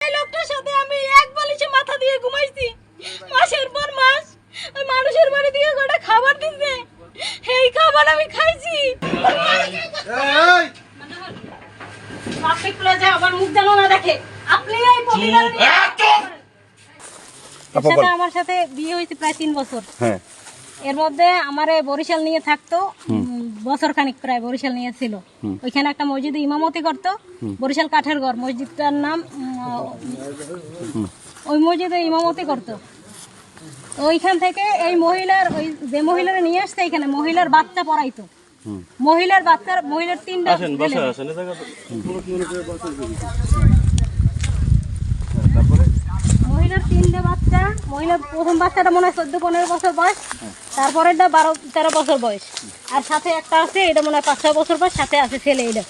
এই লোকটার সাথে আমি এক বালিশে মাথা দিয়ে ঘুমাইছি মাসের পর মাস। ওই মানুষের বাড়ি দিয়ে গোটা খাবার দিচ্ছে, এই খাবার আমি খাইছি। আমার মুখ যেন না দেখে। আপনি এই আমার সাথে বিয়ে হয়েছে প্রায় 3 বছর। হ্যাঁ, এর মধ্যে আমারে বরিশাল নিয়ে থাকতো বছর খানিক, প্রায় বরিশাল নিয়ে ছিল। ওইখানে একটা মসজিদে ইমামতি করতো, বরিশাল কাঠের ঘর মসজিদটার নাম। ওই মসজিদে ইমামতি করতো। ওইখান থেকে এই মহিলার, ওই যে মহিলারা নিয়ে আসছে এখানে মহিলার বাচ্চা পড়াইতো। মহিলার 3টা মহিলার 3টা বাচ্চা। মহিলার প্রথম বাচ্চাটা মনে হয় 14-15 বছর বয়স, তারপরেরটা 12-13 বছর বয়স, আর সাথে একটা আছে এটা মনে হয় 5-6 বছর বয়স, সাথে আছে ছেলে। এটা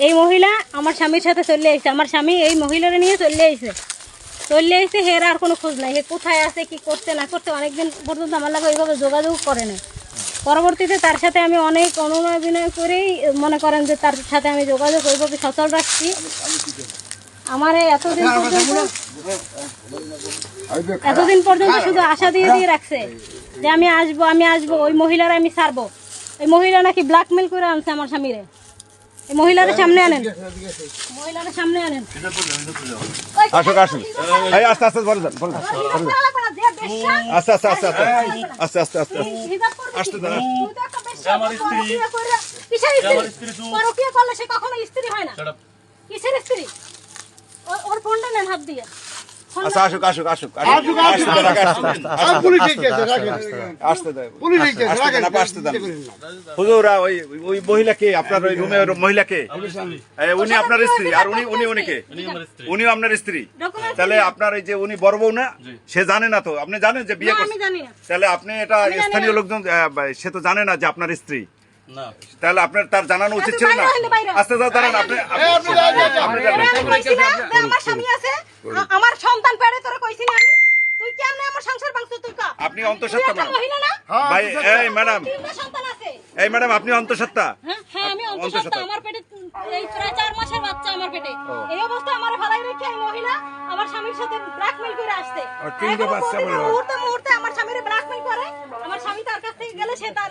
এই মহিলা আমার স্বামীর সাথে চলে আসছে। আমার স্বামী এই মহিলারা নিয়ে চলে আসছে। হের আর কোনো খোঁজ নাই, হে কোথায় আছে, কি করতে না করতে অনেকদিন পর্যন্ত আমার লাগে ওইভাবে যোগাযোগ করে না। পরবর্তীতে তার সাথে আমি অনেক অনুনয় বিনয় করেই মনে করেন যে তার সাথে আমি যোগাযোগ ওইভাবে সচল রাখছি। আমার এতদিন পর্যন্ত শুধু আশা দিয়ে রাখছে যে আমি আসবো, ওই মহিলারা আমি ছাড়বো। ওই মহিলা নাকি ব্ল্যাকমেল করে আনছে আমার স্বামীরে। এই মহিলারা সামনে আনেন, মহিলারা সামনে আনেন। আসুক আসুক, এই আস্তে আস্তে বলে যান, আস্তে আস্তে আস্তে আস্তে আস্তে আস্তে আস্তে আসতে দেন। আমার স্ত্রী পরকীয়া করলে সে কখনো স্ত্রী হয় না। কিসের স্ত্রী? ওর ফোনটা নেন হাত দিয়ে। আচ্ছা আসুক আসুক আসুক হুজুরা, ওই মহিলাকে আপনার ওই রুমে মহিলাকে উনি আপনার স্ত্রী, আর উনিও আপনার স্ত্রী। তাহলে আপনার এই যে উনি বড় বউ না, সে জানে না তো? আপনি জানেন যে বিয়ে করছে? তাহলে আপনি এটা স্থানীয় লোকজন, সে তো জানে না যে আপনার স্ত্রী। তাহলে আপনার তার জানানো উচিত ছিল না? আস্তে আস্তে দাঁড়ান। আমার স্বামী আছে, আমার সন্তান পেড়ে তোরে কইছি না আমি। তুই কেমনে আমার সংসার ভাঙছ? তুই কা? আপনি অন্তঃসত্ত্বা ম্যাডাম? ভাই এই ম্যাডাম, সন্তান আছে। এই ম্যাডাম আপনি অন্তঃসত্ত্বা? হ্যাঁ আমি অন্তঃসত্ত্বা। আমার পেটে এই প্রায় 4 মাসের বাচ্চা আমার পেটে। এই অবস্থা আমার ভালাই রেখে এই মহিলা আমার স্বামীর সাথে ব্ল্যাকমেল করে আসছে। 3টে বাচ্চা বলে মুহূর্তে আমার স্বামীরে ব্ল্যাকমেল করে। আমার স্বামী তার কাছ থেকে গেলে সে তার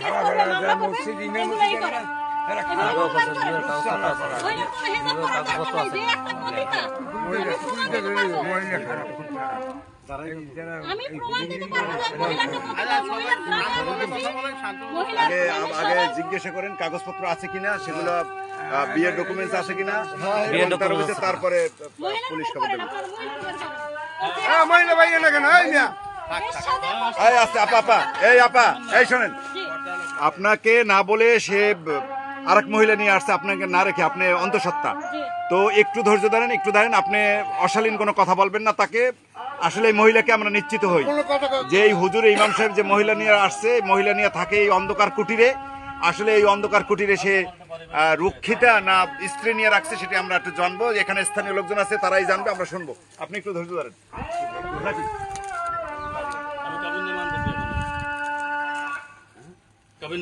কেস করবে, মামলা করবে, এগুলাই করে। আমি প্রমাণ দিতে পারবো না আগে জিজ্ঞাসা করেন কাগজপত্র আছে কিনা, সেগুলো বিয়ের ডকুমেন্টস আছে কিনা, তারপরে পুলিশ খবর দেবে। এই শোনেন, আপনাকে না বলে সে আরেক মহিলা নিয়ে আসছে, আপনাকে না রেখে। আপনি অন্তঃসত্ত্বা তো একটু ধৈর্য ধরেন, একটু ধরেন। আপনি অশালীন কোনো কথা বলবেন না তাকে। আসলে এই মহিলাকে আমরা নিশ্চিত হই যে এই হুজুর ইমাম সাহেব যে মহিলা নিয়ে আসছে, মহিলা নিয়ে থাকে এই অন্ধকার কুটিরে। আসলে এই অন্ধকার কুটিরে সে রক্ষিতা না স্ত্রী নিয়ে রাখছে, সেটা আমরা একটু জানবো। এখানে স্থানীয় লোকজন আছে, তারাই জানবে, আমরা শুনবো। আপনি একটু ধৈর্য ধরেন। আপনি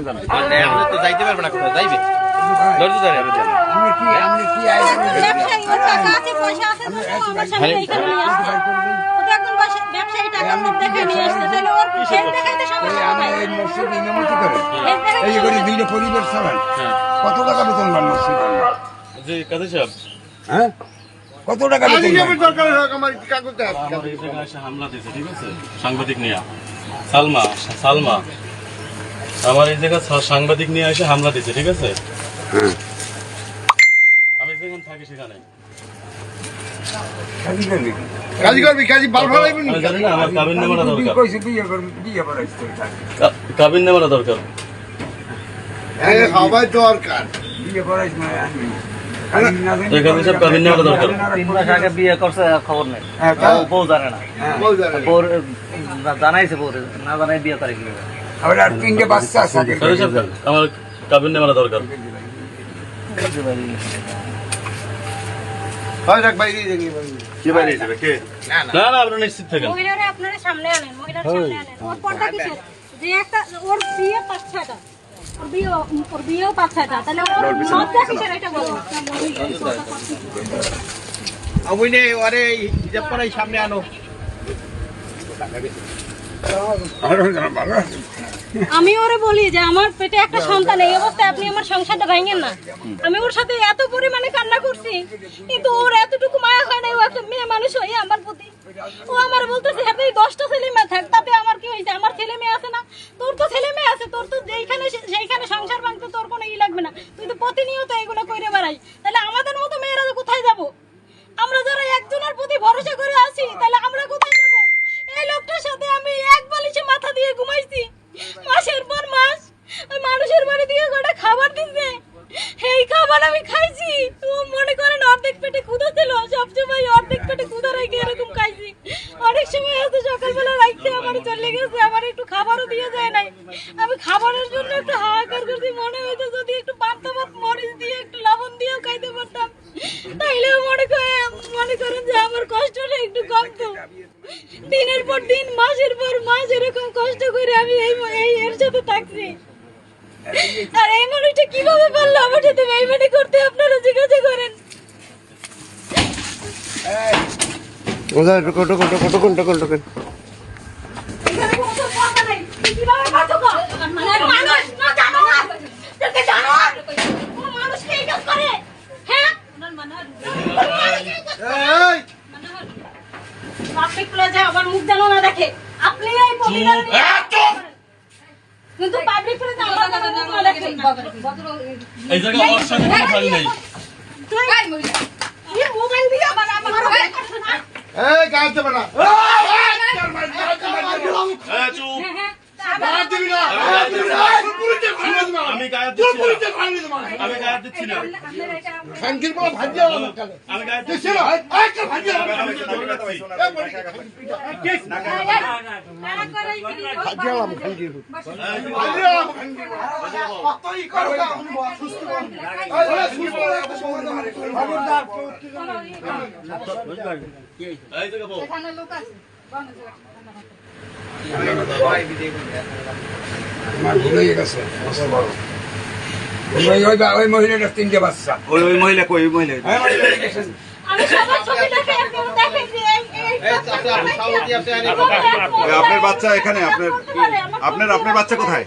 জানেন তো যাইতে পারবে না, কোথায় যাইবে? ধৈর্য ধরে কত টাকা বেতন পান মসজিদ? হ্যাঁ, কত টাকা বেতন? হামলা দিয়েছে, ঠিক আছে, সাংবাদিক নিয়ে সালমা আমার এই জায়গায় সাংবাদিক নিয়ে এসে হামলা দিয়েছে, ঠিক আছে। আমি যেখানে থাকি সেখানে কাবিন নেওয়া দরকার। বিয়ে করছে খবর নেই, বউ জানে না, জানাইছে বউ না জানাই বিয়ে করে কি আমার 3টে বাচ্চা আছে। আমার কাবিন নেওয়া দরকার। কে বাইরে যাবে কে? না না আপনারা নিশ্চিত থাকেন। মহিলারা আপনারা সামনে আনেন, মহিলার সামনে আনেন। ওর পর্দা কিসের? যে একটা ওর বিয়ে 5-6টা, ওর বিয়েও 5-6টা, তাহলে ওর লজ্জা কিসের এটা বলো? আমি ওরে বলি যে আমার পেটে একটা সন্তান, এই অবস্থায় আপনি আমার সংসারটা ভাঙেন না। আমি ওর সাথে এত পরিমাণে কান্না করছি, কিন্তু ওর এতটুকু মায়া হয় না। ও একটা মেয়ে মানুষ হয়ে আমার প্রতি, ও আমার বলতেছে হ্যাঁ 10টা ছেলে মেয়ে থাক, তাতে আমার কি হয়েছে? আমার ছেলে মেয়ে আছে না? তোর তো ছেলে মেয়ে আছে, তোর তো সেইখানে সংসার ভাঙতে তোর কোনো লাগবে না। তুই তো প্রতিনিয়ত এগুলো করে বেড়াই, তাহলে আমাদের মতো মেয়েরা কোথায় যাব? আমরা যারা একজনের প্রতি ভরসা করে আছি, তাহলে আমরা কোথায় যাব? এই লোকটার সাথে আমি এক বালিশে মাথা দিয়ে ঘুমাইছি মাসের পর মাস। ওই মানুষের বাড়ি দিয়ে গোটা খাবার দিচ্ছে, এই খাবার আমি খাইছি। ও মনে করেন অর্ধেক পেটে ক্ষুধা ছিল, সবসময় অর্ধেক পেটে ক্ষুধা রেখে এরকম খাইছি। অনেক সময় আছে সকালবেলা রাখছে আমার চলে গেছে, আমার একটু খাবারও দিয়ে যায় নাই। আমি খাবারের জন্য একটু হাহাকার করছি, মনে হইতো যদি একটু পান্তা ভাত মরিচ দিয়ে একটু লবণ দিয়েও খাইতে পারতাম, তাইলেও মনে করেন যে আমার কষ্টটা একটু কমতো। দিনের পর দিন, মাসের পর মাস এরকম কষ্ট করে আমি এর সাথে থাকছি। আর এই মানুষটা কিভাবে পারলো আমার সাথে বেইমানি করতে, আপনারা জিজ্ঞাসা করেন। এখানে কোনো কথা নাই, তুই কিভাবে পারছো গো? মানুষ না জানোয়ার, তোকে জানোয়ার কোন মানুষ কি এই কাজ করে? হ্যাঁ পাবলিক প্লেসে আবার মুখ যেন না দেখে। আপনি এই পরিবার কিন্তু পাবলিক প্লেসে আমার কথা মুখ না দেখে। এই জায়গায় আমার সাথে কোনো ফাইল নেই। তুই এই মোবাইল দিয়ে আমার চুপ। হ্যাঁ আমি গায়ে দিচ্ছি না। আমি গায়ে দিচ্ছি না। আমি গায়ে দিচ্ছি না। আমি তো ধরে রাখছি। এই জায়গা বল। আমার ভুল হয়ে গেছে ওই মহিলাটার 3টে বাচ্চা। ওই মহিলা কই? ওই মহিলা আমি সবার ছবি দেখে একদম দেখেন যে আপনার বাচ্চা এখানে? আপনার বাচ্চা কোথায়?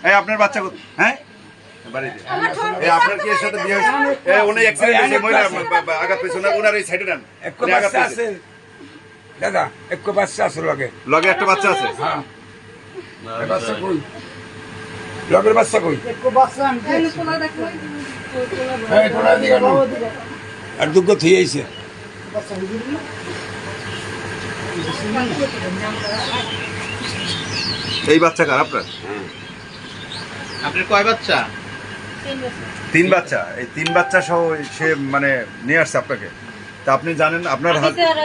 এই আপনার বাচ্চা কোথায়? হ্যাঁ বাড়িতে। এই আপনার কি এর সাথে বিয়ে হয়েছে? এই উনি অ্যাক্সিডেন্ট হয়েছে, মহিলা আঘাত পেয়েছে, ওনার এই সাইডে নেন। এক বাচ্চা আছে দাদা, এক বাচ্চা আছে লগে। লগে একটা বাচ্চা আছে? হ্যাঁ বাচ্চা কই? লগের বাচ্চা কই? এই পোলা দিকে নাও। আর দুগ্গ থিয়ে আইছে। এই বাচ্চা কার আপনার? আপনার কয় বাচ্চা? 3 বাচ্চা। এই 3 বাচ্চা সহ সে মানে নিয়ে আসছে আপনাকে। তা আপনি জানেন আপনার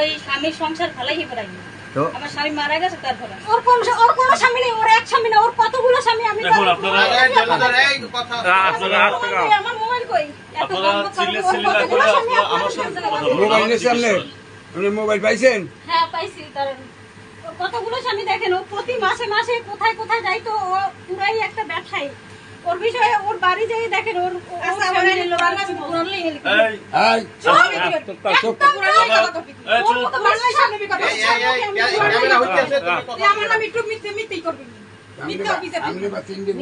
ওই স্বামীর সংসার ভালোই পড়াই। তো আমার স্বামী মারা গেছে, তারপরে ওর কোনো স্বামী নেই, ওর এক স্বামী না, ওর কতগুলো স্বামী। আমি দেখুন আপনারা আমার মোবাইল কই? এত আপনারা সিলেক্ট করে আপনারা আমার সাথে কথা বলুন। মোবাইল নিয়ে সামনে আপনি মোবাইল পাইছেন? হ্যাঁ পাইছি। কারণ ওর কতগুলো স্বামী দেখেন, ও প্রতি মাসে মাসে কোথায় কোথায় যাইতো। ও পুরাই একটা ব্যবসায়ী। ওর বিষয়ে ওর বাড়ি যাই দেখেন, ওর ফ্যামিলির লোক আছে পুরোই এই আমি বা 3টে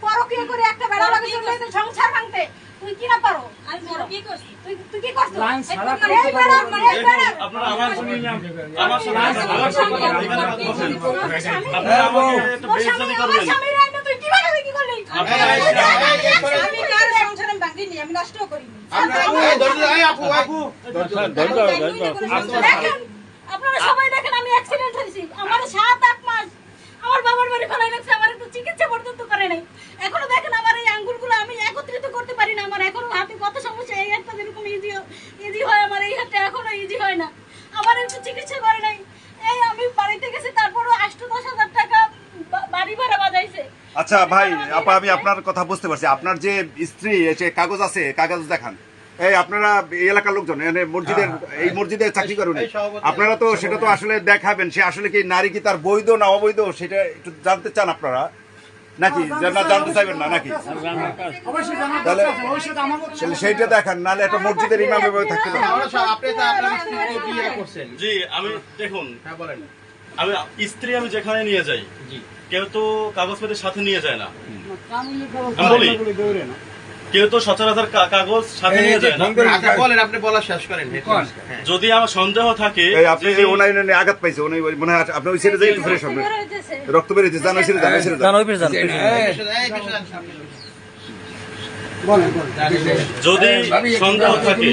পরকীয়া করে একটা বেড়া লাগে সংসার ভাঙতে। তুই কি না পারো? আমি কি করছি? তুই কি করছিস? আপনারা আমার সাথে এখানে কথা বলছেন। আপনারা আমাকে একটা বেইজ্জতি করবেন। তুই কিভাবে কি করলি? আমি কার সংসার আমি ভাঙিনি, আমি নষ্ট করিনি। আপনারা সবাই দেখেন আমি অ্যাক্সিডেন্ট হয়েছি। আমার 7-8 মাস আমার বাবার বাড়ি ফেলাই রাখছে, আমার একটু চিকিৎসা পর্যন্ত করে নাই। এখনো দেখেন আমার এই আঙ্গুলগুলো আমি একত্রিত করতে পারি না। আমার এখনো হাতে কত সমস্যা। এই হাতটা যেরকম ইজি হয়, আমার এই হাতটা এখনো ইজি হয় না। আমার একটু চিকিৎসা করে নাই। এই আমি বাড়িতে গেছি, তারপরও 8-10 হাজার টাকা বাড়ি ভাড়া বাজাইছে। আচ্ছা ভাই, আপা আমি আপনার কথা বুঝতে পারছি। আপনার যে স্ত্রী, যে কাগজ আছে, কাগজ দেখান। এই আপনারা এই এলাকার লোকজন মানে মসজিদের এই মসজিদে চাকরি করেন আপনারা তো সেটা তো আসলে দেখাবেন সে আসলে কি নারী কি তার বৈধ না অবৈধ সেটা একটু জানতে চান আপনারা নাকি না জানতে চাইবেন না নাকি তাহলে সেইটা দেখান নাহলে একটা মসজিদের ইমাম এভাবে থাকতে পারে আপনি তো আপনার স্ত্রীকে বিয়ে করছেন। জি আমি দেখুন হ্যাঁ বলেন। আমি স্ত্রী আমি যেখানে নিয়ে যাই কেউ তো কাগজপত্রের সাথে নিয়ে যায় না আমি বলি কেউ তো সচরাচর কাগজ সাথে নিয়ে যায় না আচ্ছা বলেন, আপনি বলা শেষ করেন। হ্যাঁ। যদি আমার সন্দেহ থাকে এই আপনি যে ওনাই আঘাত পাইছে উনি মনে হয় আপনি ওই ছেড়ে যাই ফ্রেশ হবে রক্ত বেরিয়েছে জানো ছেড়ে যান ছেড়ে যান ওই পেছনে যদি সন্দেহ থাকে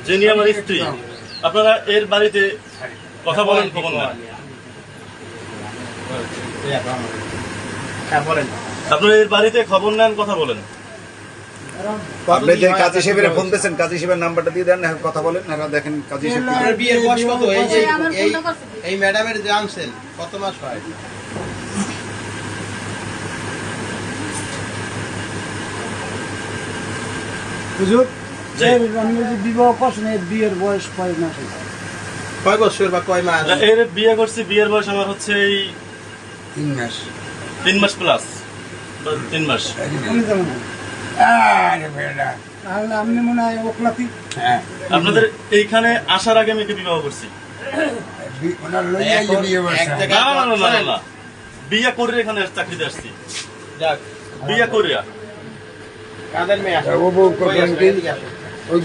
যিনি আমার স্ত্রী আপনারা এর বাড়িতে কথা বলেন খবর না হ্যাঁ বলেন। আপনারা এর বাড়িতে খবর নেন কথা বলেন আপনি যে কাজী সাহেবের ফোন দিয়েছেন কাজী সাহেবের নাম্বারটা দিয়ে দেন এখন কথা বলেন এরা দেখেন কাজী সাহেব কি- আপনার বিয়ের বয়স কত? এই যে এই ম্যাডামের যে আনছেন কত মাস হয়? যে বিবাহ করছেন এর বিয়ের বয়স কয় মাস হয়েছে? কয় বছর বা কয় মাস? এর বিয়ে করছি বিয়ের বয়স আমার হচ্ছে এই 3 মাস 3 মাস প্লাস 3 মাস উনি যেমন না। আরে বেটা তাহলে আপনি মনে হয় ওকলাতি হ্যাঁ আপনাদের এইখানে আসার আগে আমি একে বিবাহ করছি ওনার লইয়া এখন বিয়ে এক বসা জায়গায় না না না না না বিয়ে করে এখানে চাকরিতে আসছি যাক, বিয়ে করিয়া কাদের মেয়ে আসে? ও বউ কই করবেন আসে? কি এদিকে আসে।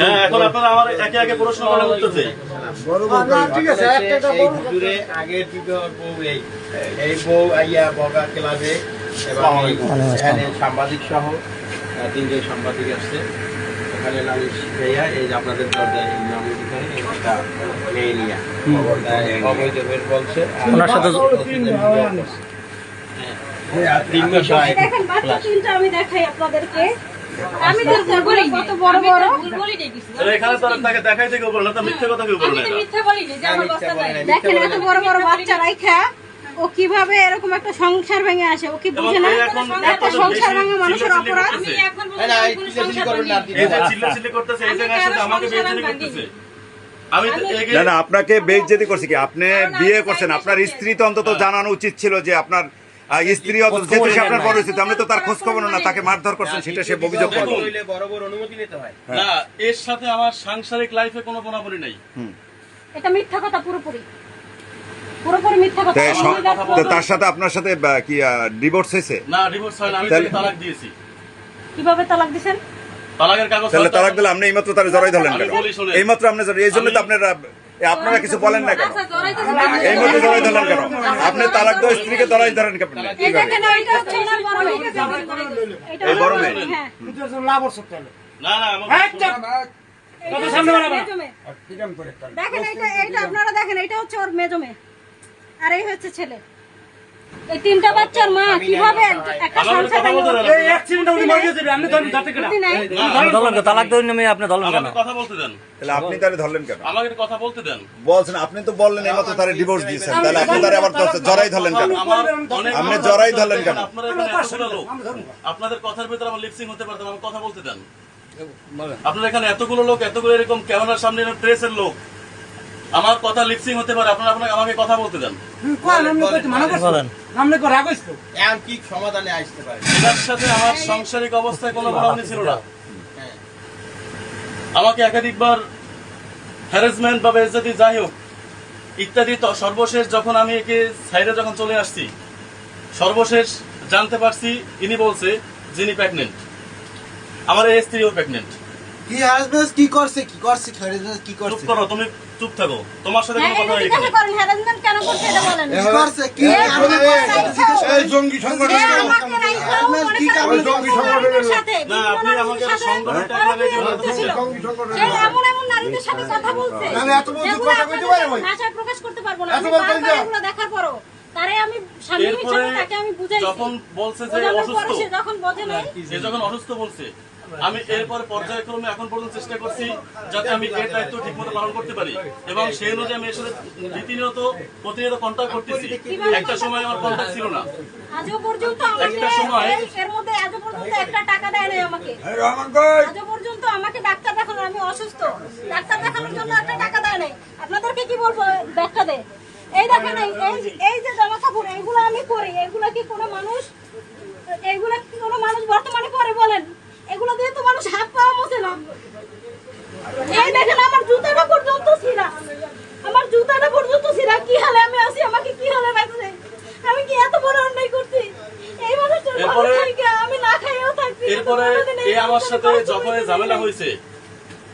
হ্যাঁ এখন আপনারা আমার একে একে প্রশ্ন করার উত্তর দেই বড় বউ ঠিক আছে একটা এই হুজুরে আগের বিবাহ বউ এই বউ আইয়া বগা ক্লাবে এবং এখানে সাংবাদিক সহ 3 সাংবাদিক আসছে এখানে নারী শিখাইয়া এই যে আপনাদের দরজায় ইমাম এখানে একটা মেয়ে নিয়া অবৈধ বের বলছে আর ওনার সাথে হ্যাঁ, 3 মাস হয়। দেখেন বাচ্চা তিনটা আমি দেখাই আপনাদেরকে আমি দেখতে পারি কত বড় বড় তাহলে এখানে তো তাকে দেখাই থেকে বলেন না মিথ্যে কথা কেউ বলেন না দেখেন এত বড় বড় বাচ্চা রাইখা ও কিভাবে এরকম একটা সংসার ভেঙে আসে ও কি বুঝে না এবং এই এখন একটা সংসার ভাঙা মানুষের অপরাধ না, এই চিল্লাচিল্লি করবেন না, আপনি এই যে চিল্লাচিল্লি করতেছে এই জায়গায় এসে আমাকে বেইজ্জতি করতেছে আমি তো একে না না আপনাকে বেইজ্জতি করছে কি আপনি বিয়ে করছেন আপনার স্ত্রী তো অন্তত জানানো উচিত ছিল যে আপনার স্ত্রী অন্তত যেহেতু সে আপনার পরিচিত আপনি তো তার খোঁজ খবর না তাকে মারধর করছেন সেটা সে অভিযোগ করলো হইলে বড় বড় অনুমতি নিতে হয়। না এর সাথে আমার সাংসারিক লাইফে কোনো বনাবনি নাই এটা মিথ্যা কথা পুরোপুরি পুরোপুরি মিথ্যা কথা তাই তো তার সাথে আপনার সাথে কি ডিভোর্স হয়েছে না ডিভোর্স হয় না আমি তাহলে- তাকে তালাক দিয়েছি কিভাবে তালাক দিছেন তালাকের কাগজ তাহলে তালাক দিলে আপনি এইমাত্র তারা জড়াই ধরলেন কেন আমি বলি শোনেন। এইমাত্র আপনি এই জন্য তো আপনারা আপনারা কিছু বলেন না কেন এইমাত্র জড়াই ধরলেন কেন আপনি তালাক দেওয়া স্ত্রীকে জড়াই ধরেন কেন এই দেখেন এটা হচ্ছে ওনার বড় মেয়ে এটা এই বড় ওনার মেয়ে? হ্যাঁ লাভ হচ্ছে তাহলে না না আমার এটা হচ্ছে ওর মেজো মেয়ে। কিরম করে কাল দেখেন এইটা আপনারা দেখেন এটা হচ্ছে ওর মেজো মেয়ে আর এই হচ্ছে ছেলে এই তিনটা বাচ্চার মা কিভাবে একটা আমার সংসার কথা বলতে দেন এই অ্যাক্সিডেন্ট হলে মরে যাবে আপনি ধরতে কেন বুদ্ধি নাই ধরলেন কেন? তালাক দেওয়ার নামে আপনি ধরলেন কেন? আমাকে কথা বলতে দেন তাহলে আপনি তারে ধরলেন কেন আমাকে কথা বলতে দেন বলছেন আপনি তো বললেন এইমাত্র তারে ডিভোর্স দিয়েছেন তাহলে আপনি তারে আবার জড়াই ধরলেন কেন আমার অনেক আপনি জড়াই ধরলেন কেন আপনারা এখানে এতগুলো লোক আপনাদের কথার ভিতরে আমার লিপসিং হতে পারতাম আমাকে কথা বলতে দেন আপনারা এখানে এতগুলো লোক এতগুলো এরকম ক্যামেরার সামনে প্রেসের লোক আমার কথা লিপসিং হতে পারে আপনারা আপনাকে আমাকে কথা বলতে দেন বলেন আপনি করে রাখছ তো এখন কি সমাধানে আসতে পারে? এটার সাথে আমার সাংসারিক অবস্থায় কোনো বনাবনি ছিল না আমাকে একাধিকবার হ্যারাসমেন্ট বা বেইজ্জতি যাই হোক ইত্যাদি তো সর্বশেষ যখন আমি একে সাইডে যখন চলে আসছি সর্বশেষ জানতে পারছি ইনি বলছে যিনি প্রেগনেন্ট আমার এই স্ত্রীও প্রেগনেন্ট কি হাজবেন্ড কি করছে হাজবেন্ড কি চুপ করছে করো তুমি চুপ থাকো তোমার সাথে হ্যাঁ কোনো কথা এটা এখানে জিজ্ঞাসা করেন হ্যারাসমেন্ট কেন করছে এটা বলেন কি করছে কি এই জঙ্গি সংগঠন সে আমাকে রাইখাও মনে করেন জঙ্গি সংগঠনের সাথে না আপনি আমাকে সংগঠন ট্যাগ লাগিয়ে দিলেন জঙ্গি সংগঠন সে এমন এমন নারীদের সাথে কথা বলছে নাহলে এত বড় যেগুলো কথা কইতে পারে ভাই? ভাষায় প্রকাশ করতে পারবো না এত আমি বড় বারবার কথা? এগুলো দেখার পরও তারে আমি স্বামী এরপরে হিসেবে তাকে আমি বুঝাইছি যখন বলছে যে বোঝানোর অসুস্থ পরে সে যখন বোঝে নাই সে যখন অসুস্থ বলছে আমি এরপরে পর্যায়ক্রমে এখন পর্যন্ত চেষ্টা করছি যাতে আমি এর দায়িত্ব ঠিক মতো পালন করতে পারি এবং সেই অনুযায়ী আমি এর সাথে প্রতিনিয়ত কন্ট্যাক্ট করতেছি একটা সময় আমার কন্ট্যাক্ট ছিল না আজও পর্যন্ত আমাকে একটা সময়- এর মধ্যে আজও পর্যন্ত একটা টাকা দেয় নাই আমাকে রহমান কই আজও পর্যন্ত আমাকে ডাক্তার দেখানো, আমি অসুস্থ, ডাক্তার দেখানোর জন্য একটা টাকা দেয় নাই। আপনাদেরকে কি বলবো ব্যাখ্যা দেয়? এই দেখেন এই যে জামা কাপড় এইগুলো আমি পরি, এইগুলা কি কোনো মানুষ বর্তমানে পরে বলেন? এগুলো দিয়ে তো মানুষ হাত পাওয়া মোছে না। এই দেখেন আমার জুতাটা পর্যন্ত ছিঁড়া, আমার জুতাটা পর্যন্ত ছিঁড়া। কি হালে আমি আছি, আমাকে কি হালে রাখছে? আমি কি এত বড় অন্যায় করছি? এই মানুষটার ভালো থাকে, আমি না খাইও থাকি। এরপরে এ আমার সাথে যখন এই ঝামেলা হয়েছে,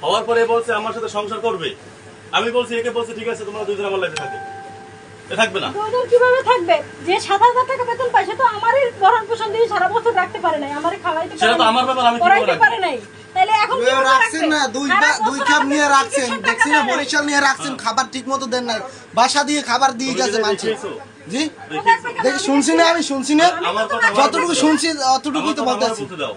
হওয়ার পরে বলছে আমার সাথে সংসার করবে। আমি বলছি, একে বলছি ঠিক আছে তোমরা দুজন আমার লাইফে থাকো। এ থাকবে না। দুজন কিভাবে থাকবে? যে 7,000 টাকা বেতন পায় সে তো আমারই ভরণ পোষণ দিয়ে সারা বছর রাখতে পারে নাই, আমারই খাওয়াইতে সেটা পারে তো নাই, আমার ব্যাপার, আমি কি পড়াইতে করে পারে নাই। তাইলে এখন কি করে রাখছেন না, সারা দুই বছর কাপ আমাকে নিয়ে রাখছেন, 2500 টাকা দেখছি না দেয়। বরিশাল নিয়ে রাখছেন, খাবার ঠিক মতো দেন নাই, বাসা দিয়ে খাবার দিয়ে তুমি গেছে যেটা মানুষ। দেখিয়েছো, জি দেখিয়েছো। দেখি শুনছি না, আমি শুনছি না, আমার কথা আমার যতটুকু বলতে শুনছি দাও। অতটুকুই তো আমার কথা বলতেছি। আমার বলতে দাও।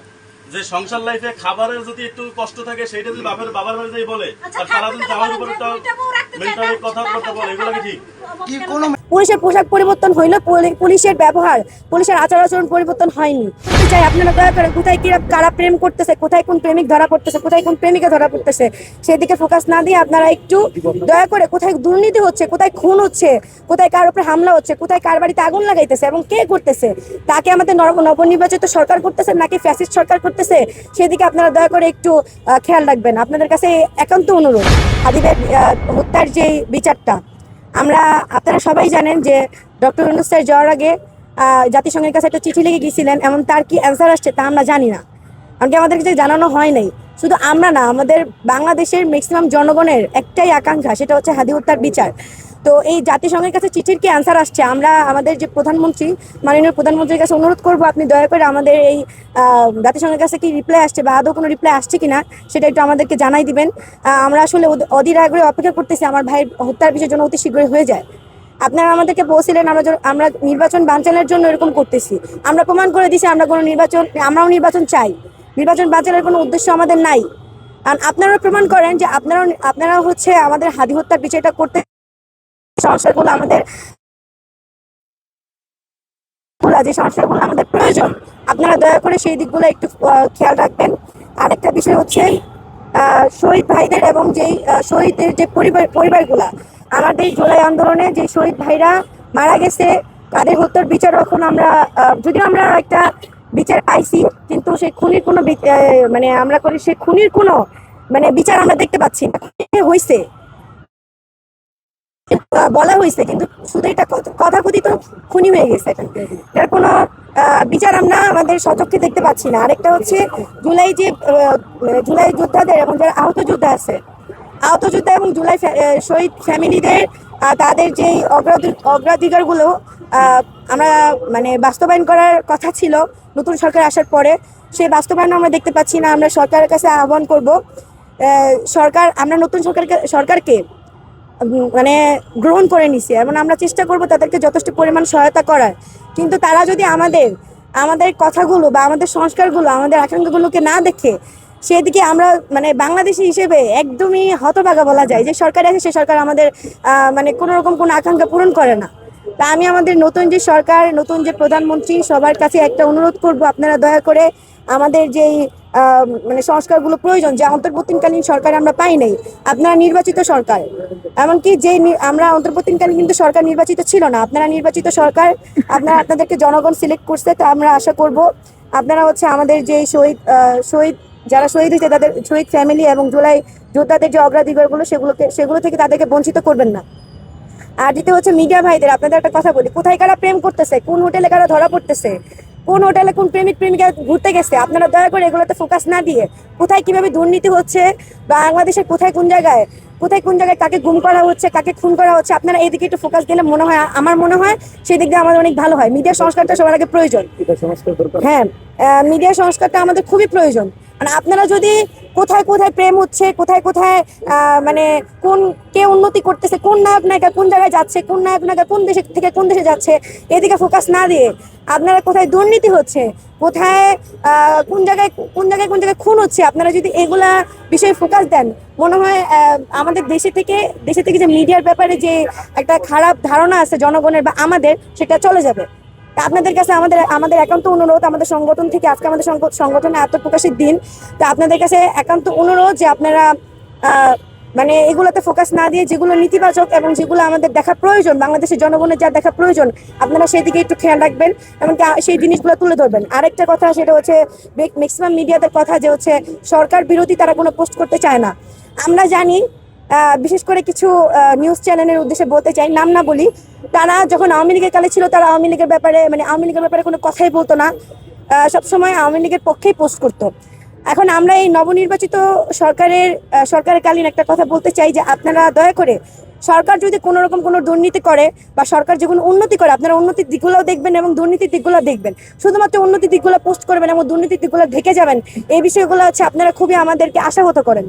যে সংসার লাইফে খাবারের যদি একটু কষ্ট থাকে সেটা যদি বাবার বাড়ি যাই বলে, আচ্ছা, আর সারাদিন থাকতে আমার পারেন, উপর যে একটা দুইটা বউ রাখতে চায়, মেন্টালি তার- কথা তার বলতে বলে, এগুলো কি ঠিক? কি কোনো পুলিশের পোশাক পরিবর্তন হইলো, পুলিশের ব্যবহার, পুলিশের আচার আচরণ পরিবর্তন হয়নি। চাই আপনারা দয়া করে কোথায় কি কারা প্রেম করতেছে, কোথায় কোন প্রেমিক ধরা পড়তেছে, কোথায় কোন প্রেমিকা ধরা পড়তেছে, সেদিকে ফোকাস না দিয়ে আপনারা একটু দয়া করে কোথায় দুর্নীতি হচ্ছে, কোথায় খুন হচ্ছে, কোথায় কার উপরে হামলা হচ্ছে, কোথায় কার বাড়িতে আগুন লাগাইতেছে এবং কে করতেছে, তাকে আমাদের নবনির্বাচিত সরকার করতেছে নাকি ফ্যাসিস্ট সরকার করতেছে, সেদিকে আপনারা দয়া করে একটু খেয়াল রাখবেন। আপনাদের কাছে একান্ত অনুরোধ, হাদিবের হত্যার যে বিচারটা, আপনারা সবাই জানেন যে ডক্টর ইউনূস স্যার যাওয়ার আগে জাতিসংঘের কাছে একটা চিঠি লিখে গিয়েছিলেন, এমন তার কি অ্যান্সার আসছে তা আমরা জানি না, কারণ কি আমাদের কাছে জানানো হয় নাই। শুধু আমরা না, আমাদের বাংলাদেশের ম্যাক্সিমাম জনগণের একটাই আকাঙ্ক্ষা, সেটা হচ্ছে হাদি হত্যার বিচার। তো এই জাতিসংঘের কাছে চিঠির কি অ্যান্সার আসছে, আমরা আমাদের যে প্রধানমন্ত্রী, মাননীয় প্রধানমন্ত্রীর কাছে অনুরোধ করবো আপনি দয়া করে আমাদের এই জাতিসংঘের কাছে কি রিপ্লাই আসছে বা আদৌ কোনো রিপ্লাই আসছে কিনা সেটা একটু আমাদেরকে জানাই দিবেন। আমরা আসলে অধীর আগ্রহে অপেক্ষা করতেছি আমার ভাইয়ের হত্যার বিষয়ের জন্য অতি শীঘ্রই হয়ে যায়। আপনারা আমাদেরকে বলছিলেন আমরা নির্বাচন বানচালের জন্য এরকম করতেছি, আমরা প্রমাণ করে দিছি আমরাও নির্বাচন চাই, নির্বাচন বানচালের কোনো উদ্দেশ্য আমাদের নাই। কারণ আপনারা প্রমাণ করেন যে আপনারা হচ্ছে আমাদের হাদি হত্যার বিষয়টা করতে, সংস্কারগুলো আমাদের প্রয়োজন, আপনারা দয়া করে সেই দিকগুলো একটু খেয়াল রাখবেন। আরেকটা বিষয় হচ্ছে শহীদ ভাইদের এবং যেই শহীদের যে পরিবারগুলা, আমাদের জুলাই আন্দোলনে যে শহীদ ভাইরা মারা গেছে তাদের হত্যার বিচার এখন আমরা যদিও আমরা একটা বিচার পাইছি, কিন্তু সেই খুনির কোনো মানে আমরা করি সেই খুনির কোনো মানে বিচার আমরা দেখতে পাচ্ছি না। হয়েছে বলা হয়েছে কিন্তু শুধু এটা কথাকথিত খুনি হয়ে গেছে, এটার কোনো বিচার আমরা আমাদের সচক্ষে দেখতে পাচ্ছি না। আরেকটা হচ্ছে জুলাই যোদ্ধাদের এবং যারা আহত যোদ্ধা আছে, আহত যোদ্ধা এবং জুলাই শহীদ ফ্যামিলিদের তাদের যে অগ্রাধিকারগুলো আমরা মানে বাস্তবায়ন করার কথা ছিল নতুন সরকার আসার পরে, সেই বাস্তবায়ন আমরা দেখতে পাচ্ছি না। আমরা সরকারের কাছে আহ্বান করব, আমরা নতুন সরকারকে মানে গ্রহণ করে নিছি এবং আমরা চেষ্টা করব তাদেরকে যথেষ্ট পরিমাণ সহায়তা করার, কিন্তু তারা যদি আমাদের কথাগুলো বা আমাদের সংস্কারগুলো, আমাদের আকাঙ্ক্ষাগুলোকে না দেখে সেদিকে আমরা মানে বাংলাদেশি হিসেবে একদমই হতভাগা বলা যায় যে সরকার আছে সে সরকার আমাদের মানে কোনো রকম কোনো আকাঙ্ক্ষা পূরণ করে না। তা আমি আমাদের নতুন যে সরকার, নতুন যে প্রধানমন্ত্রী, সবার কাছে একটা অনুরোধ করব, আপনারা দয়া করে আমাদের যেই মানে সংস্কারগুলো প্রয়োজন, যে অন্তর্বর্তীকালীন সরকার আমরা পাই নাই, আপনারা নির্বাচিত সরকার, এমনকি আমরা অন্তর্বর্তীকালীন কিন্তু সরকার নির্বাচিত ছিল না, আপনারা নির্বাচিত সরকার, আপনাদেরকে জনগণ সিলেক্ট করছে। তো আমরা আশা করব আপনারা হচ্ছে আমাদের যে শহীদ যারা শহীদ হয়েছে তাদের শহীদ ফ্যামিলি এবং জুলাই যোদ্ধাদের যে অগ্রাধিকারগুলো সেগুলো থেকে তাদেরকে বঞ্চিত করবেন না। আর যেটা হচ্ছে মিডিয়া ভাইদের, আপনাদের একটা কথা বলি, কোথায় কারা প্রেম করতেছে, কোন হোটেলে কারা ধরা পড়তেছে, কোন হোটেলে কোন প্রেমিকা ঘুরতে গেছে, আপনারা দয়া করে এগুলোতে ফোকাস না দিয়ে কোথায় কিভাবে দুর্নীতি হচ্ছে বাংলাদেশের কোথায় কোন জায়গায় কাকে গুম করা হচ্ছে, কাকে খুন করা হচ্ছে, আপনারা এইদিকে একটু ফোকাস দিলে আমার মনে হয় সেই দিক দিয়ে আমাদের অনেক ভালো হয়। মিডিয়া সংস্কারটা সবার আগে প্রয়োজন, হ্যাঁ মিডিয়া সংস্কারটা আমাদের খুবই প্রয়োজন। মানে আপনারা যদি কোথায় প্রেম হচ্ছে, কোথায় মানে কে উন্নতি করতেছে, কোন নায়ক নায়িকা কোন জায়গায় যাচ্ছে, কোন নায়ক নায়িকা কোন দেশে থেকে কোন দেশে যাচ্ছে, এদিকে ফোকাস না দিয়ে আপনারা কোথায় দুর্নীতি হচ্ছে, কোথায় কোন জায়গায় খুন হচ্ছে, আপনারা যদি এগুলা বিষয়ে ফোকাস দেন, মনে হয় আমাদের দেশে থেকে যে মিডিয়ার ব্যাপারে যে একটা খারাপ ধারণা আছে জনগণের বা আমাদের, সেটা চলে যাবে। তা আপনাদের কাছে আমাদের একান্ত অনুরোধ, আমাদের সংগঠন থেকে আজকে আমাদের সংগঠনের আত্মপ্রকাশের দিন, তো আপনাদের কাছে একান্ত অনুরোধ যে আপনারা মানে এগুলোতে ফোকাস না দিয়ে যেগুলো নেতিবাচক এবং যেগুলো আমাদের দেখা প্রয়োজন, বাংলাদেশের জনগণের যা দেখা প্রয়োজন, আপনারা সেই দিকে একটু খেয়াল রাখবেন এবং সেই জিনিসগুলো তুলে ধরবেন। আরেকটা কথা, সেটা হচ্ছে ম্যাক্সিমাম মিডিয়াদের কথা যে হচ্ছে সরকার বিরোধী তারা কোনো পোস্ট করতে চায় না। আমরা জানি, বিশেষ করে কিছু নিউজ চ্যানেলের উদ্দেশ্যে বলতে চাই, নাম না বলি, তারা যখন আওয়ামী লীগের কালে ছিল তারা আওয়ামী লীগের ব্যাপারে কোনো কথাই বলতো না, সবসময় আওয়ামী লীগের পক্ষেই পোস্ট করতো। এখন আমরা এই নবনির্বাচিত সরকারের কালীন একটা কথা বলতে চাই যে আপনারা দয়া করে, সরকার যদি কোনো রকম কোনো দুর্নীতি করে বা সরকার যে কোনো উন্নতি করে, আপনারা উন্নতির দিকগুলোও দেখবেন এবং দুর্নীতির দিকগুলো দেখবেন। শুধুমাত্র উন্নতির দিকগুলো পোস্ট করবেন এবং দুর্নীতির দিকগুলো ঢেকে যাবেন, এই বিষয়গুলো হচ্ছে আপনারা খুবই আমাদেরকে আশাহত করেন।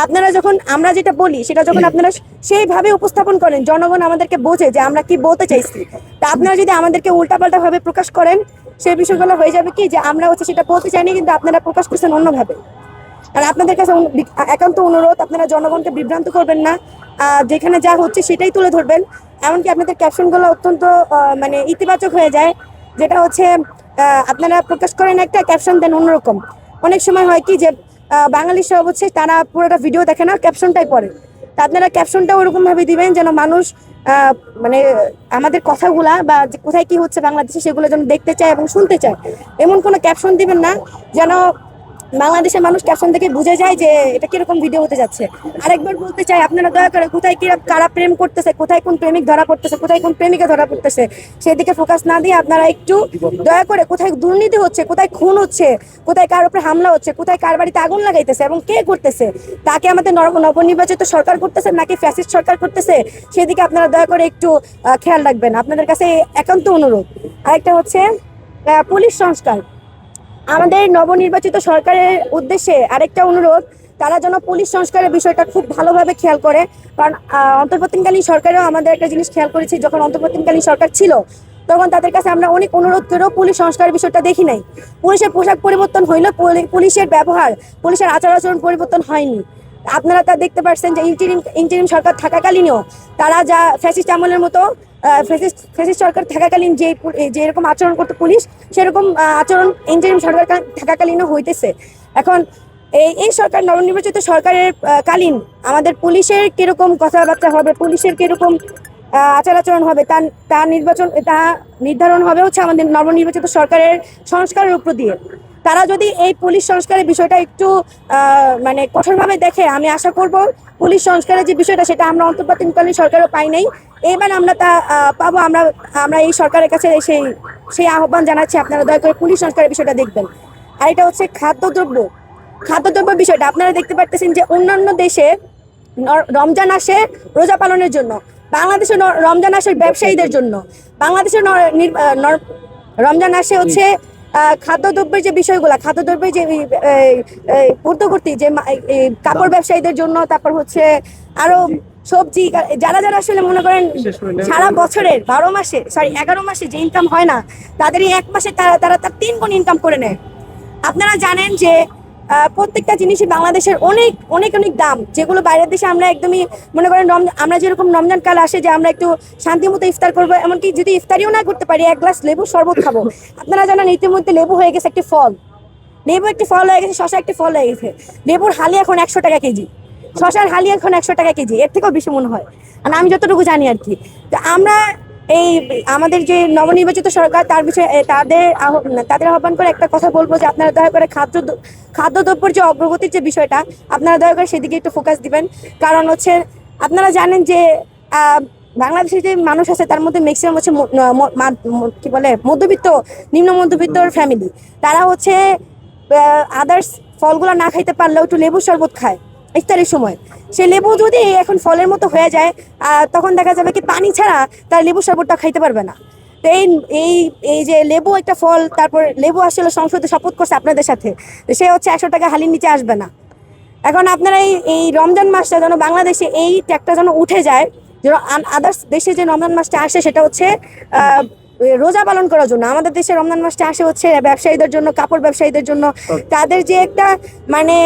আপনারা যখন আমরা যেটা বলি সেটা যখন আপনারা সেইভাবে উপস্থাপন করেন, জনগণ আমাদেরকে বোঝে যে আমরা কি বলতে চাইছি। তা আপনারা যদি আমাদেরকে উল্টাপাল্টা ভাবে প্রকাশ করেন, সেই বিষয়গুলো হয়ে যাবে কি যে আমরা হচ্ছে সেটা বলতে চাইনি, কিন্তু আপনারা প্রকাশ করছেন অন্যভাবে। আর আপনাদের কাছে একান্ত অনুরোধ, আপনারা জনগণকে বিভ্রান্ত করবেন না, যেখানে যা হচ্ছে সেটাই তুলে ধরবেন। এমনকি আপনাদের ক্যাপশনগুলো অত্যন্ত মানে ইতিবাচক হয়ে যায়, যেটা হচ্ছে আপনারা প্রকাশ করেন একটা, ক্যাপশন দেন অন্যরকম। অনেক সময় হয় কি যে বাঙালি সব হচ্ছে তারা পুরোটা ভিডিও দেখে না, ক্যাপশনটাই পড়ে। তা আপনারা ক্যাপশনটা ওরকম ভাবে দিবেন যেন মানুষ মানে আমাদের কথাগুলা বা কোথায় কি হচ্ছে বাংলাদেশে সেগুলো যেন দেখতে চায় এবং শুনতে চায়। এমন কোনো ক্যাপশন দিবেন না যেন বাংলাদেশের মানুষ ক্যাপশন থেকে বুঝে যায় যে এটা কিরকম ভিডিও হতে যাচ্ছে। আরেকবার বলতে চাই, আপনারা দয়া করে কোথায় কারা প্রেম করতেছে, কোথায় কোন প্রেমিক ধরা পড়তেছে, কোথায় কোন প্রেমিকা ধরা পড়তেছে, সেদিকে ফোকাস না দিয়ে আপনারা একটু দয়া করে কোথায় দুর্নীতি হচ্ছে, কোথায় খুন হচ্ছে, কোথায় কার উপরে হামলা হচ্ছে, কোথায় কার বাড়িতে আগুন লাগাইতেছে এবং কে করতেছে, তাকে আমাদের নবনির্বাচিত সরকার করতেছে নাকি ফ্যাসিস্ট সরকার করতেছে, সেদিকে আপনারা দয়া করে একটু খেয়াল রাখবেন। আপনাদের কাছে একান্ত অনুরোধ। আরেকটা হচ্ছে পুলিশ সংস্কার। আমাদের নবনির্বাচিত সরকারের উদ্দেশ্যে আরেকটা অনুরোধ, তারা যেন পুলিশ সংস্কারের বিষয়টা খুব ভালোভাবে খেয়াল করে। কারণ অন্তর্বর্তীকালীন সরকারেও আমাদের একটা জিনিস খেয়াল করেছি, যখন অন্তর্বর্তীকালীন সরকার ছিল তখন তাদের কাছে আমরা অনেক অনুরোধ করেও পুলিশ সংস্কারের বিষয়টা দেখি নাই। পুলিশের পোশাক পরিবর্তন হইলেও পুলিশের ব্যবহার, পুলিশের আচার আচরণ পরিবর্তন হয়নি। আপনারা তা দেখতে পাচ্ছেন যে ইন্টারিম সরকার থাকাকালীনও তারা যা ফ্যাসিস্ট আমলের মতো ফ্যাসিস্ট সরকার থাকাকালীন যে এরকম আচরণ করতো পুলিশ, সেরকম আচরণ ইন্টারিম সরকার থাকাকালীনও হইতেছে। এখন এই সরকার, নবনির্বাচিত সরকারের কালীন আমাদের পুলিশের কিরকম কথাবার্তা হবে, পুলিশের কিরকম আচার আচরণ হবে, তা নির্ধারণ হবে হচ্ছে আমাদের নবনির্বাচিত সরকারের সংস্কারের উপর দিয়ে। তারা যদি এই পুলিশ সংস্কারের বিষয়টা একটু মানে কঠোরভাবে দেখে, আমি আশা করব পুলিশ সংস্কারের যে বিষয়টা সেটা আমরা অন্তর্বর্তীকালীন সরকারও পাই নাই, এবার আমরা তা পাবো। আমরা এই সরকারের কাছে সেই আহ্বান জানাচ্ছি, আপনারা দয়া করে পুলিশ সংস্কারের বিষয়টা দেখবেন। আর এটা হচ্ছে খাদ্যদ্রব্য বিষয়টা। আপনারা দেখতে পারতেছেন যে অন্যান্য দেশে রমজান আসে রোজা পালনের জন্য, বাংলাদেশে রমজান আসে ব্যবসায়ীদের জন্য। বাংলাদেশের রমজান আসে হচ্ছে খাদ্যদ্রব্যের যে বিষয়গুলো, খাদ্যদ্রব্যের যে পূর্তবর্তী যে কাপড় ব্যবসায়ীদের জন্য, তারপর হচ্ছে আরো সবজি, যারা আসলে মনে করেন সারা বছরের 11 মাসে যে ইনকাম হয় না, তাদের এই এক মাসে তারা 3 গুণ ইনকাম করে নেয়। আপনারা জানেন যে প্রত্যেকটা জিনিসই বাংলাদেশের অনেক অনেক অনেক দাম, যেগুলো বাইরের দেশে আমরা একদমই মনে করেন আমরা যেরকম রমজান কাল আসে যে আমরা একটু শান্তিমতো ইফতার করবো, এমনকি যদি ইফতারিও না করতে পারি 1 গ্লাস লেবু শরবত খাবো। আপনারা জানেন ইতিমধ্যে লেবু হয়ে গেছে একটি ফল, হয়ে গেছে, শশা একটি ফল হয়ে গেছে। লেবুর হালি এখন 100 টাকা কেজি, শশার হালি এখন 100 টাকা কেজি, এর থেকেও বেশি মনে হয়, আর আমি যতটুকু জানি আর কি। তো আমরা এই আমাদের যে নবনির্বাচিত সরকার, তার বিষয়ে তাদের আহ্বান করে একটা কথা বলবো যে আপনারা দয়া করে খাদ্যদ্রব্যের যে অগ্রগতির যে বিষয়টা, আপনারা দয়া করে সেদিকে একটু ফোকাস দিবেন। কারণ হচ্ছে আপনারা জানেন যে বাংলাদেশের যে মানুষ আছে তার মধ্যে ম্যাক্সিমাম হচ্ছে কি বলে মধ্যবিত্ত, নিম্ন মধ্যবিত্তর ফ্যামিলি। তারা হচ্ছে আদার্স ফলগুলো না খাইতে পারলেও একটু লেবু শরবত খায় ইফতারের সময়। সে লেবু যদি এখন ফলের মতো হয়ে যায়, তখন দেখা যাবে কি পানি ছাড়া তার লেবু শরবতটা খাইতে পারবে না। তো এই যে লেবু একটা ফল, তারপর লেবু আসলে সংসদে শপথ করছে আপনাদের সাথে, সে হচ্ছে 100 টাকা হালির নিচে আসবে না। এখন আপনারা এই রমজান মাসটা যেন বাংলাদেশে এই ট্যাগটা যেন উঠে যায়, যেন আদার্স দেশে যে রমজান মাসটা আসে সেটা হচ্ছে রোজা পালন করার জন্য। আমাদের দেশে রমজান মাসটা আসে হচ্ছে ব্যবসায়ীদের জন্য, কাপড় ব্যবসায়ীদের জন্য। তাদের যে একটা মানে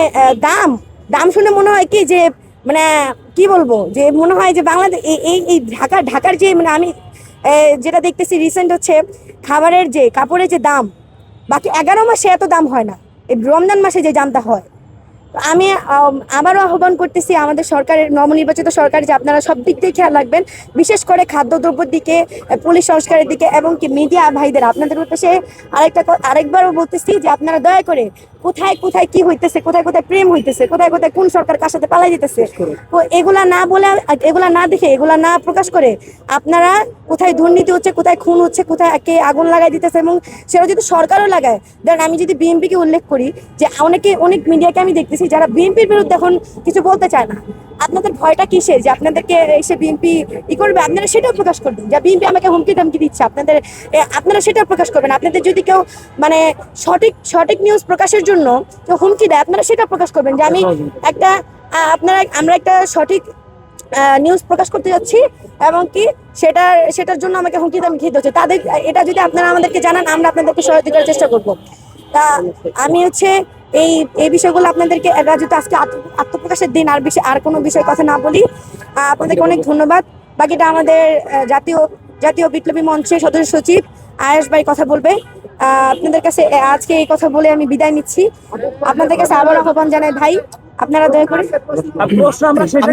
দাম শুনে মনে হয় কি যে মানে কি বলবো, যে মনে হয় যে বাংলাদেশ এই ঢাকার যে মানে আমি যেটা দেখতেছি রিসেন্ট হচ্ছে খাবারের যে কাপড়ের যে দাম বাকি 11 মাসে এত দাম হয় না, এই রমজান মাসে যে দামটা হয়। তো আমি আবারও আহ্বান করতেছি আমাদের সরকারের নবনির্বাচিত সরকার যে আপনারা সব দিক দিয়ে খেয়াল রাখবেন, বিশেষ করে খাদ্যদ্রব্যের দিকে, পুলিশ সংস্কারের দিকে এবং কি মিডিয়া ভাইদের আপনাদের উদ্দেশ্যে আরেকবারও বলতেছি যে আপনারা দয়া করে কোথায় কোথায় কি হইতেছে, কোথায় কোথায় প্রেম হইতেছে, কোথায় কোথায় কোন সরকার কার সাথে পালাই যেতেছে, তো এগুলা না বলে, এগুলা না দেখে, এগুলা না প্রকাশ করে আপনারা কোথায় দুর্নীতি হচ্ছে, কোথায় খুন হচ্ছে, কোথায় কে আগুন লাগাই দিতেছে, এবং সেটা যদি সরকারও লাগায়। ধরেন আমি যদি বিএনপিকে উল্লেখ করি যে অনেক মিডিয়াকে আমি দেখতেছি যারা বিএনপির বিরুদ্ধে এখন কিছু বলতে চায় না। আপনাদের ভয়টা কিসের যে আপনাদেরকে এসে বিএনপি করবে? আপনারা সেটাও প্রকাশ করবেন যে বিএনপি আমাকে হুমকি ধমকি দিচ্ছে, আপনারা সেটাও প্রকাশ করবেন। আপনাদের যদি কেউ মানে সঠিক নিউজ প্রকাশের জন্য কেউ হুমকি দেয়, আপনারা সেটা প্রকাশ করবেন যে আমি আমরা একটা সঠিক নিউজ প্রকাশ করতে যাচ্ছি এবং কি সেটার জন্য আমাকে হুমকি ধমকি হচ্ছে। তাদের এটা যদি আপনারা আমাদেরকে জানান, আমরা আপনাদেরকে সহায়তা করার চেষ্টা করব। তা আমি হচ্ছে এই বিষয়গুলো আপনাদেরকে, এরা যদি আজকে আত্মপ্রকাশের দিন আর কোনো বিষয়ে কথা না বলি, আপনাদেরকে অনেক ধন্যবাদ। বাকিটা আমাদের জাতীয় বিপ্লবী মঞ্চের সদস্য সচিব আয়েশ ভাই কথা বলবে। আপনাদের কাছে আজকে এই কথা বলে আমি বিদায় নিচ্ছি। আপনাদের কাছে আবার আহ্বান জানাই ভাই, আপনারা দয়া করে